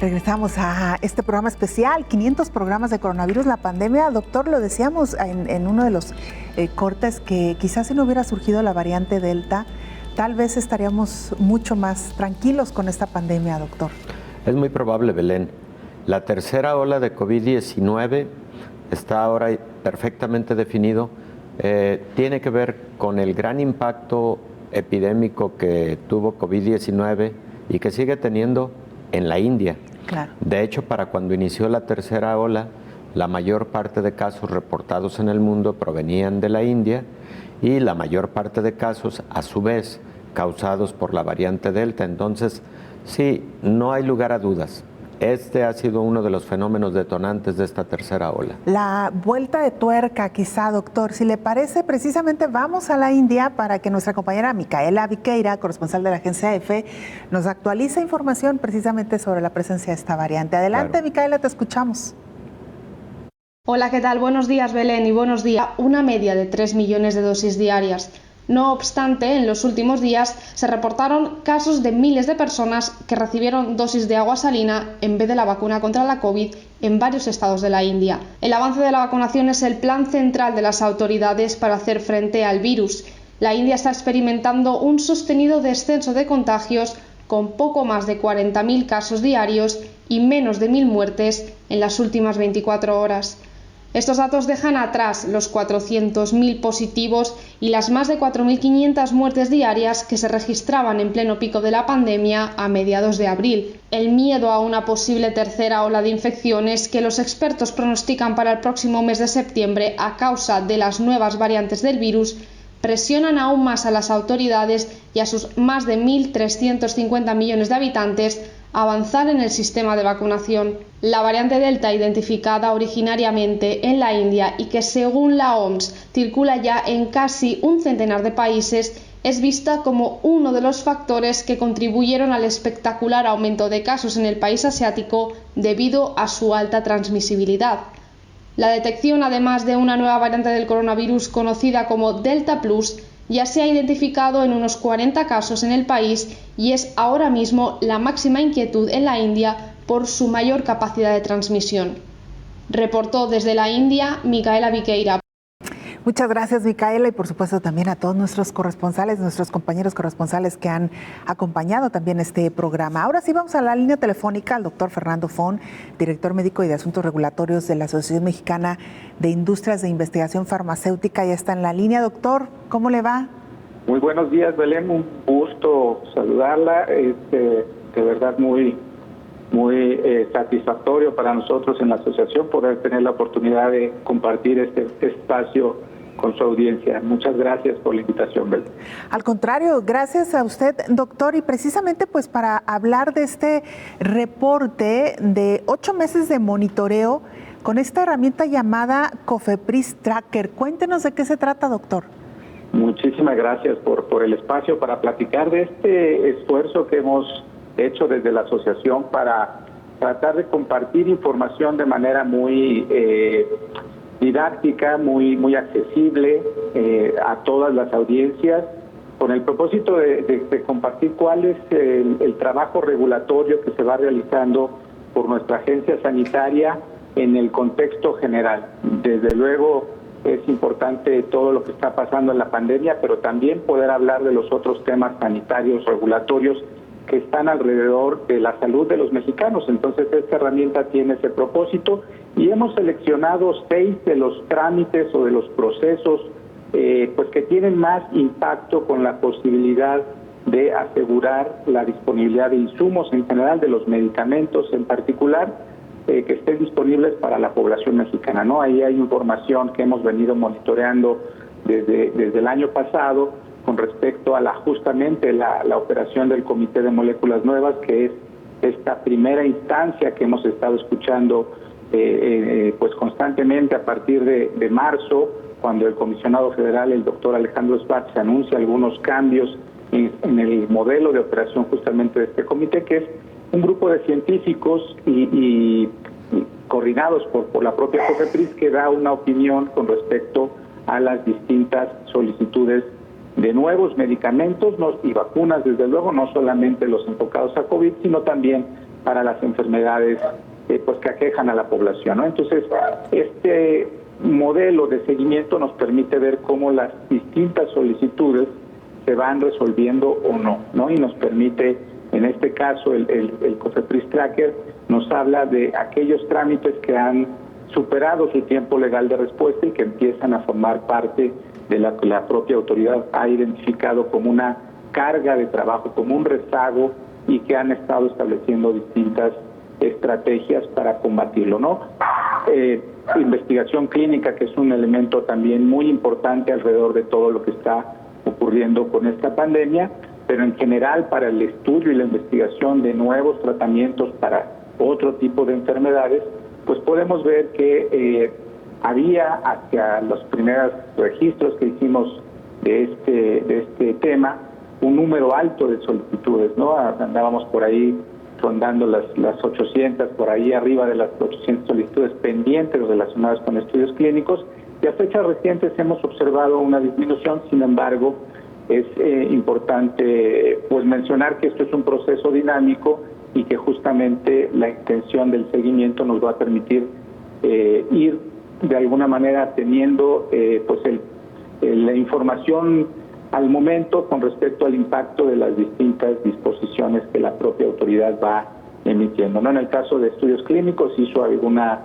Regresamos a este programa especial, 500 programas de coronavirus, la pandemia. Doctor, lo decíamos en uno de los cortes que quizás si no hubiera surgido la variante Delta, tal vez estaríamos mucho más tranquilos con esta pandemia, doctor. Es muy probable, Belén. La tercera ola de COVID-19 está ahora perfectamente definido. Tiene que ver con el gran impacto epidémico que tuvo COVID-19 y que sigue teniendo en la India. Claro. De hecho, para cuando inició la tercera ola, la mayor parte de casos reportados en el mundo provenían de la India y la mayor parte de casos, a su vez, causados por la variante Delta. Entonces, sí, no hay lugar a dudas. Este ha sido uno de los fenómenos detonantes de esta tercera ola. La vuelta de tuerca, quizá, doctor, si le parece, precisamente vamos a la India para que nuestra compañera Micaela Viqueira, corresponsal de la agencia EFE, nos actualice información precisamente sobre la presencia de esta variante. Adelante, claro. Micaela, te escuchamos. Hola, ¿qué tal? Buenos días, Belén, y buenos días. Una media de 3 millones de dosis diarias. No obstante, en los últimos días se reportaron casos de miles de personas que recibieron dosis de agua salina en vez de la vacuna contra la COVID en varios estados de la India. El avance de la vacunación es el plan central de las autoridades para hacer frente al virus. La India está experimentando un sostenido descenso de contagios con poco más de 40.000 casos diarios y menos de 1.000 muertes en las últimas 24 horas. Estos datos dejan atrás los 400.000 positivos y las más de 4.500 muertes diarias que se registraban en pleno pico de la pandemia a mediados de abril. El miedo a una posible tercera ola de infecciones que los expertos pronostican para el próximo mes de septiembre a causa de las nuevas variantes del virus presionan aún más a las autoridades y a sus más de 1.350 millones de habitantes a avanzar en el sistema de vacunación. La variante Delta, identificada originariamente en la India y que según la OMS circula ya en casi un centenar de países, es vista como uno de los factores que contribuyeron al espectacular aumento de casos en el país asiático debido a su alta transmisibilidad. La detección, además de una nueva variante del coronavirus conocida como Delta Plus, ya se ha identificado en unos 40 casos en el país y es ahora mismo la máxima inquietud en la India por su mayor capacidad de transmisión. Reportó desde la India Micaela Viqueira. Muchas gracias, Micaela, y por supuesto también a todos nuestros corresponsales, nuestros compañeros corresponsales que han acompañado también este programa. Ahora sí vamos a la línea telefónica al doctor Fernando Fon, director médico y de Asuntos Regulatorios de la Asociación Mexicana de Industrias de Investigación Farmacéutica. Ya está en la línea. Doctor, ¿cómo le va? Muy buenos días, Belén. Un gusto saludarla. De verdad muy satisfactorio para nosotros en la asociación poder tener la oportunidad de compartir este espacio con su audiencia. Muchas gracias por la invitación, Belén. Al contrario, gracias a usted, doctor, y precisamente pues para hablar de este reporte de 8 meses de monitoreo con esta herramienta llamada COFEPRIS Tracker. Cuéntenos de qué se trata, doctor. Muchísimas gracias por el espacio para platicar de este esfuerzo que hemos hecho desde la asociación para tratar de compartir información de manera muy didáctica, muy accesible a todas las audiencias, con el propósito de compartir cuál es el trabajo regulatorio que se va realizando por nuestra agencia sanitaria en el contexto general. Desde luego es importante todo lo que está pasando en la pandemia, pero también poder hablar de los otros temas sanitarios, regulatorios, que están alrededor de la salud de los mexicanos. Entonces esta herramienta tiene ese propósito y hemos seleccionado 6 de los trámites o de los procesos pues que tienen más impacto con la posibilidad de asegurar la disponibilidad de insumos en general, de los medicamentos en particular, que estén disponibles para la población mexicana, ¿no? Ahí hay información que hemos venido monitoreando desde el año pasado con respecto a justamente la operación del Comité de Moléculas Nuevas, que es esta primera instancia que hemos estado escuchando pues constantemente a partir de marzo, cuando el comisionado federal, el doctor Alejandro Spaatz, anuncia algunos cambios en el modelo de operación justamente de este comité, que es un grupo de científicos y coordinados por la propia COFEPRIS, que da una opinión con respecto a las distintas solicitudes de nuevos medicamentos y vacunas, desde luego, no solamente los enfocados a COVID, sino también para las enfermedades pues que aquejan a la población, ¿no? Entonces, este modelo de seguimiento nos permite ver cómo las distintas solicitudes se van resolviendo o no, y nos permite, en este caso, el COFEPRIS Tracker nos habla de aquellos trámites que han superado su tiempo legal de respuesta y que empiezan a formar parte de la que la propia autoridad ha identificado como una carga de trabajo, como un rezago, y que han estado estableciendo distintas estrategias para combatirlo, ¿no? Investigación clínica, que es un elemento también muy importante alrededor de todo lo que está ocurriendo con esta pandemia, pero en general para el estudio y la investigación de nuevos tratamientos para otro tipo de enfermedades, pues podemos ver que había hacia los primeros registros que hicimos de este tema un número alto de solicitudes, ¿no? Andábamos por ahí rondando las 800, por ahí arriba de las 800 solicitudes pendientes relacionadas con estudios clínicos, y a fechas recientes hemos observado una disminución. Sin embargo, es importante pues mencionar que esto es un proceso dinámico y que justamente la extensión del seguimiento nos va a permitir ir de alguna manera teniendo pues la información al momento con respecto al impacto de las distintas disposiciones que la propia autoridad va emitiendo, ¿no? En el caso de estudios clínicos hizo alguna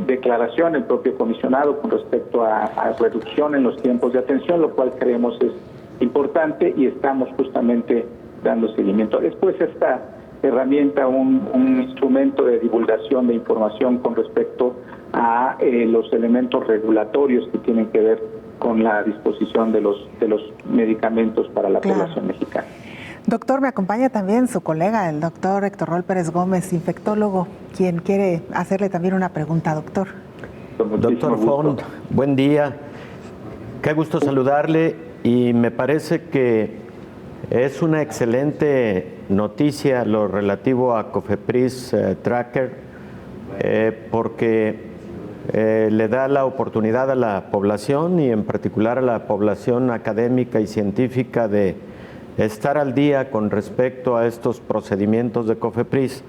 declaración el propio comisionado con respecto a reducción en los tiempos de atención, lo cual creemos es importante y estamos justamente dando seguimiento. Después esta herramienta, un instrumento de divulgación de información con respecto a los elementos regulatorios que tienen que ver con la disposición de los medicamentos para la población mexicana. Doctor, me acompaña también su colega, el doctor Héctor Raúl Pérez Gómez, infectólogo, quien quiere hacerle también una pregunta, doctor. Doctor Font, buen día. Qué gusto saludarle, y me parece que es una excelente noticia lo relativo a Cofepris Tracker, porque le da la oportunidad a la población, y en particular a la población académica y científica, de estar al día con respecto a estos procedimientos de Cofepris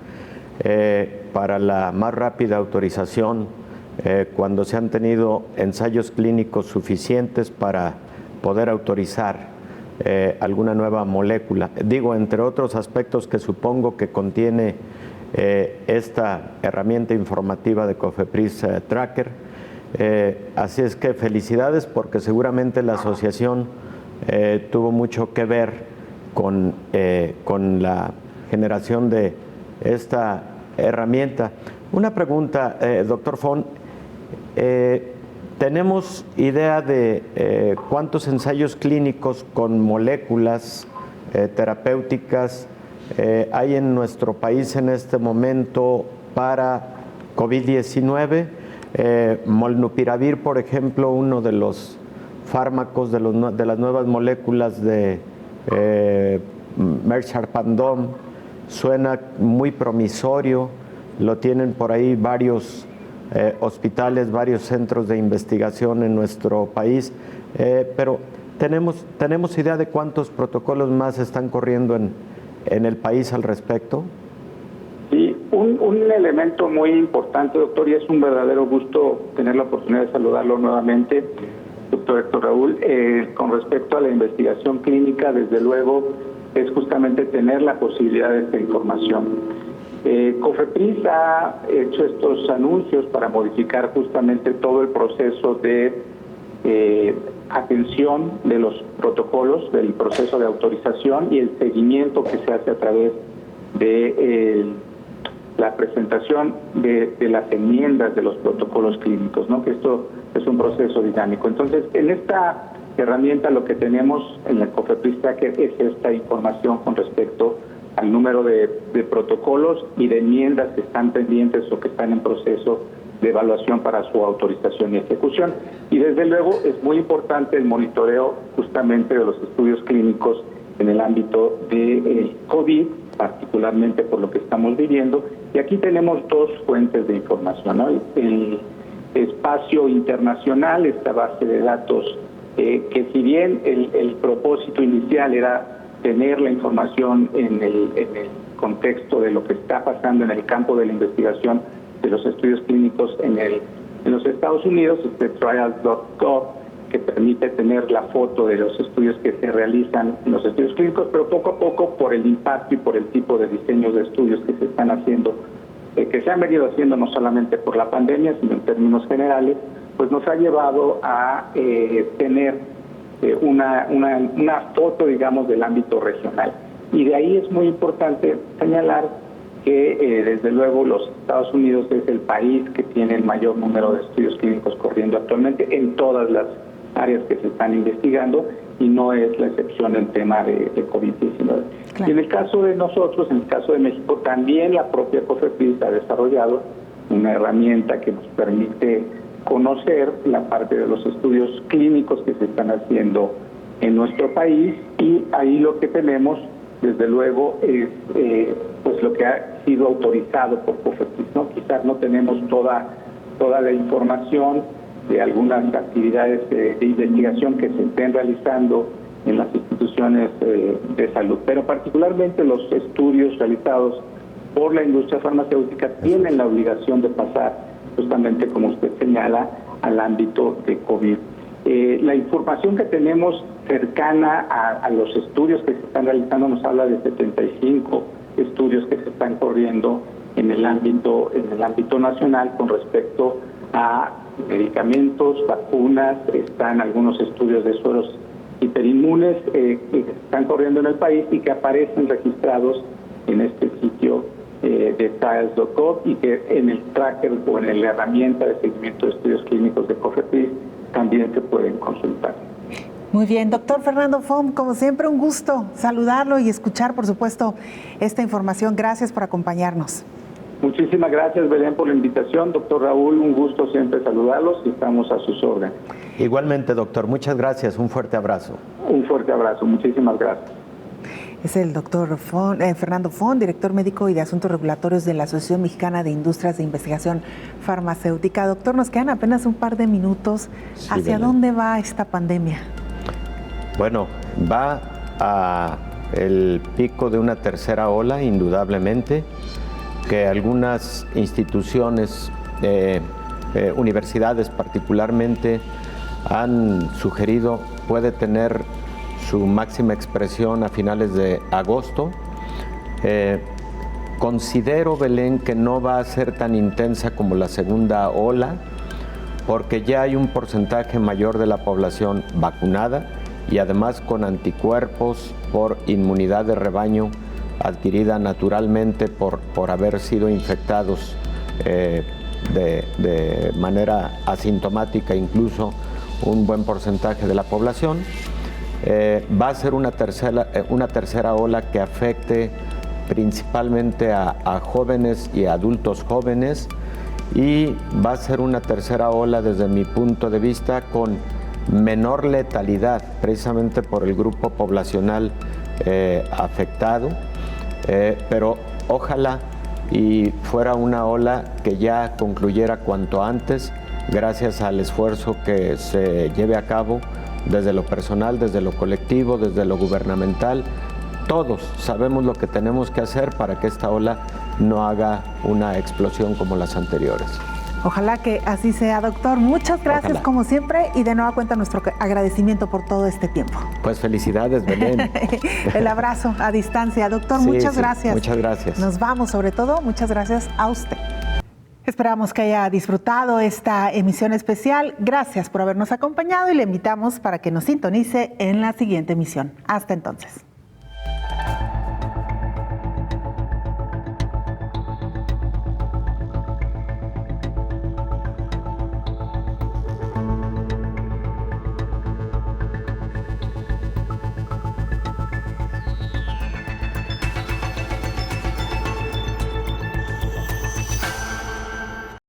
para la más rápida autorización cuando se han tenido ensayos clínicos suficientes para poder autorizar alguna nueva molécula. Digo, entre otros aspectos que supongo que contiene esta herramienta informativa de Cofepris Tracker. Así es que felicidades, porque seguramente la asociación tuvo mucho que ver con la generación de esta herramienta. Una pregunta, doctor Font. ¿Tenemos idea de cuántos ensayos clínicos con moléculas terapéuticas hay en nuestro país en este momento para COVID-19? Molnupiravir, por ejemplo, uno de los fármacos de las nuevas moléculas de Merck Sharp & Dohme, suena muy promisorio, lo tienen por ahí varios hospitales, varios centros de investigación en nuestro país, pero ¿tenemos idea de cuántos protocolos más están corriendo en el país al respecto? Sí, un elemento muy importante, doctor, y es un verdadero gusto tener la oportunidad de saludarlo nuevamente, doctor Héctor Raúl. Con respecto a la investigación clínica, desde luego, es justamente tener la posibilidad de esta información. Cofepris ha hecho estos anuncios para modificar justamente todo el proceso de atención de los protocolos, del proceso de autorización y el seguimiento que se hace a través de la presentación de las enmiendas de los protocolos clínicos, ¿no? Que esto es un proceso dinámico. Entonces, en esta herramienta lo que tenemos en el Cofepris Tracker es esta información con respecto al número de protocolos y de enmiendas que están pendientes o que están en proceso de evaluación para su autorización y ejecución. Y desde luego es muy importante el monitoreo justamente de los estudios clínicos en el ámbito de COVID, particularmente por lo que estamos viviendo. Y aquí tenemos dos fuentes de información, ¿no? El espacio internacional, esta base de datos, que si bien el propósito inicial era tener la información en el contexto de lo que está pasando en el campo de la investigación de los estudios clínicos en los Estados Unidos, trials.gov, que permite tener la foto de los estudios que se realizan en los estudios clínicos, pero poco a poco, por el impacto y por el tipo de diseños de estudios que se están haciendo, que se han venido haciendo no solamente por la pandemia, sino en términos generales, pues nos ha llevado a tener una foto, digamos, del ámbito regional. Y de ahí es muy importante señalar que desde luego los Estados Unidos es el país que tiene el mayor número de estudios clínicos corriendo actualmente en todas las áreas que se están investigando, y no es la excepción el tema de COVID-19. Claro. Y en el caso de nosotros, en el caso de México, también la propia COFEPRIS ha desarrollado una herramienta que nos permite conocer la parte de los estudios clínicos que se están haciendo en nuestro país, y ahí lo que tenemos, desde luego, es pues lo que ha sido autorizado por COFEPRIS, ¿no? Quizás no tenemos toda la información de algunas actividades de investigación que se estén realizando en las instituciones de salud, pero particularmente los estudios realizados por la industria farmacéutica tienen la obligación de pasar, justamente como usted señala, al ámbito de COVID. La información que tenemos cercana a los estudios que se están realizando nos habla de 75 estudios que se están corriendo en el ámbito nacional con respecto a medicamentos, vacunas. Están algunos estudios de sueros hiperinmunes que están corriendo en el país y que aparecen registrados en este sitio de trials.gov, y que en el tracker o en la herramienta de seguimiento de estudios clínicos de COFEPRIS también se pueden consultar. Muy bien, doctor Fernando Fom, como siempre un gusto saludarlo y escuchar, por supuesto, esta información. Gracias por acompañarnos. Muchísimas gracias, Belén, por la invitación. Doctor Raúl, un gusto siempre saludarlos y estamos a sus órdenes. Igualmente, doctor, muchas gracias. Un fuerte abrazo. Un fuerte abrazo, muchísimas gracias. Es el doctor Fernando Fon, director médico y de Asuntos Regulatorios de la Asociación Mexicana de Industrias de Investigación Farmacéutica. Doctor, nos quedan apenas un par de minutos. Sí, ¿hacia dónde va esta pandemia? Bueno, va a el pico de una tercera ola, indudablemente, que algunas instituciones, universidades particularmente, han sugerido puede tener su máxima expresión a finales de agosto. Considero, Belén, que no va a ser tan intensa como la segunda ola, porque ya hay un porcentaje mayor de la población vacunada y además con anticuerpos por inmunidad de rebaño adquirida naturalmente por haber sido infectados de manera asintomática, incluso un buen porcentaje de la población. Va a ser una tercera ola que afecte principalmente a jóvenes y adultos jóvenes, y va a ser una tercera ola desde mi punto de vista con menor letalidad, precisamente por el grupo poblacional afectado, pero ojalá y fuera una ola que ya concluyera cuanto antes, gracias al esfuerzo que se lleve a cabo desde lo personal, desde lo colectivo, desde lo gubernamental. Todos sabemos lo que tenemos que hacer para que esta ola no haga una explosión como las anteriores. Ojalá que así sea, doctor. Muchas gracias. Ojalá. Como siempre, y de nueva cuenta nuestro agradecimiento por todo este tiempo. Pues felicidades, Belén. El abrazo a distancia. Doctor, sí, muchas gracias. Muchas gracias. Nos vamos, sobre todo, muchas gracias a usted. Esperamos que haya disfrutado esta emisión especial. Gracias por habernos acompañado y le invitamos para que nos sintonice en la siguiente emisión. Hasta entonces.